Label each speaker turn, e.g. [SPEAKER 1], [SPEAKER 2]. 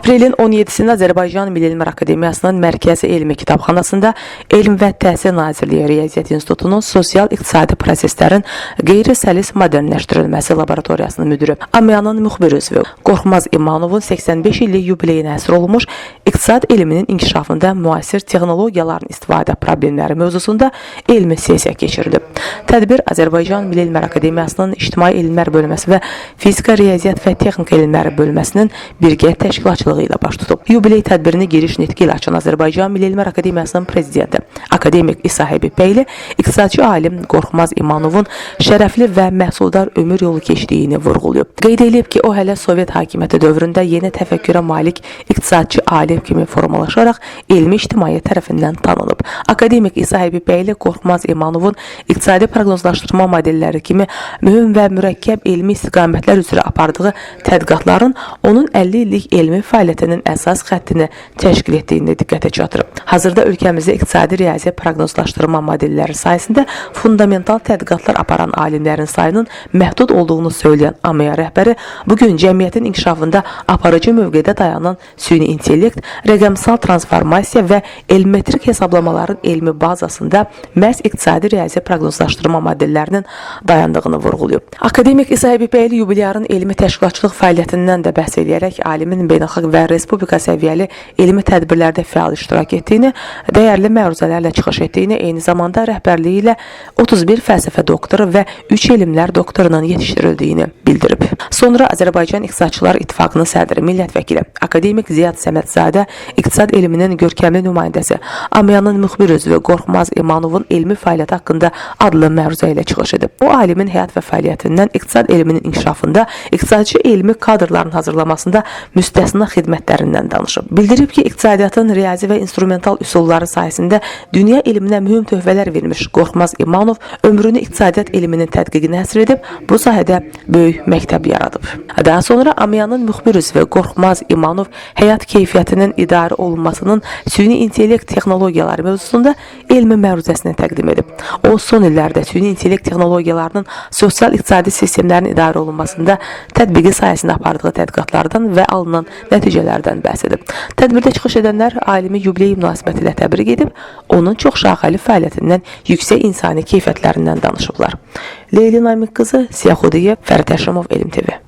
[SPEAKER 1] Aprelin 17-sində Azərbaycan Milli Elmlər Akademiyasının Mərkəzi Elmi Kitabxanasında Elm və Təhsil Nazirliyi Riyaziyyat İnstitutunun sosial-iqtisadi proseslərin qeyri-səlis modernləşdirilməsi laboratoriyasının müdürü Amyanın müxbir üzvü Qorxmaz İmanovun 85 illik yubileyinə həsr olunmuş iqtisad elminin inkişafında müasir texnologiyaların istifadə problemləri mövzusunda elmi sessiya keçirilib. Tədbir Azərbaycan Milli Elmlər Akademiyasının İctimai Elmlər bölməsi və Fizika, Riyaziyyat və Texnika elmləri bölməsinin birgə təşkilatçılığı ilə baş tutub. Yubiley tədbirini giriş nitqi ilə açan Azərbaycan Milli Elmlər Akademiyasının prezidenti akademik İsa Həbibbəyli iqtisadçı alim Qorxmaz İmanovun şərəfli və məhsuldar ömür yolu keçdiyini vurğulayıb. Qeyd edilib ki, o hələ Sovet hakimiyyəti dövründə yeni təfəkkürə malik iqtisadçı alim kimi formalaşaraq elmi ictimaiyyət tərəfindən tanınıb. Akademik İsa Həbibbəyli Qorxmaz İmanovun iqtisadi proqnozlaşdırma modelləri kimi mühüm və mürəkkəb elmi istiqamətlər üzrə apardığı tədqiqatların onun 50 illik elmi fəaliyyətinin əsas xəttini təşkil etdiyini diqqətə çatdırıb. Hazırda ölkəmizdə iqtisadi riyaziyyat proqnozlaşdırma modelləri sayəsində fundamental tədqiqatlar aparan alimlərin sayının məhdud olduğunu söyləyən AMEA rəhbəri bugün cəmiyyətin inkişafında aparıcı mövqedə dayanan süni intellekt, rəqəmsal transformasiya və elmetrik hesablamaların elmi bazasında məhz iqtisadi riyaziyyat proqnozlaşdırma modellərinin dayandığını vurğulayıb. Akademik İsa Həbibbəyli yubileyarın elmi təşkilatçılıq fəaliyyətindən də bəhs edərək alimin beynəlxalq və respublika səviyyəli elmi tədbirlərdə fəal iştirak etdiyini, dəyərli məruzələrlə çıxış etdiyini, eyni zamanda rəhbərliyi ilə 31 fəlsəfə doktoru və 3 elmlər doktorunun yetişdirildiyini bildirib. Sonra Azərbaycan İqtisadçılar İttifaqının sədri, millət vəkili, akademik Ziyad Səmədzadə, iqtisad elminin görkəmli nümayəndəsi, AMEA-nın müxbir üzvü Qorxmaz İmanovun elmi fəaliyyəti haqqında adlı məruzə ilə çıxış edib. O alimin həyat və fəaliyyətindən iqtisad elminin inkişafında, iqtisadçı elmi kadrların hazırlamasında müstəsna xidmətlərindən danışıb. Bildirib ki, iqtisadiyyatın riyazi və instrumental üsulları sayəsində dünya elminə mühüm töhfələr vermiş Qorxmaz İmanov ömrünü iqtisadiyyat elminin tədqiqinə həsr edib, bu sahədə böyük məktəb yaradıb. Daha sonra AMEA-nın müxbir üzvü Qorxmaz İmanov həyat keyfiyyətinin idarə olunmasının süni intellekt texnologiyaları mövzusunda elmi məruzəsini təqdim edib. O, son illərdə süni intellekt texnologiyalarının sosial-iqtisadi sistemlərin idarə olunmasında tətbiqi sayəsində apardığı tədqiqatlardan və alınan nəticələrdən bəhs edib. Tədbirdə çıxış edənlər alimi yubiley münasibəti ilə təbrik edib, onun çox şaxəli fəaliyyətindən, yüksək insani keyfiyyətlərindən danışıblar. Leyli Namiq qızı, Siyahudiyev, Fərid Həşimov, Elm TV.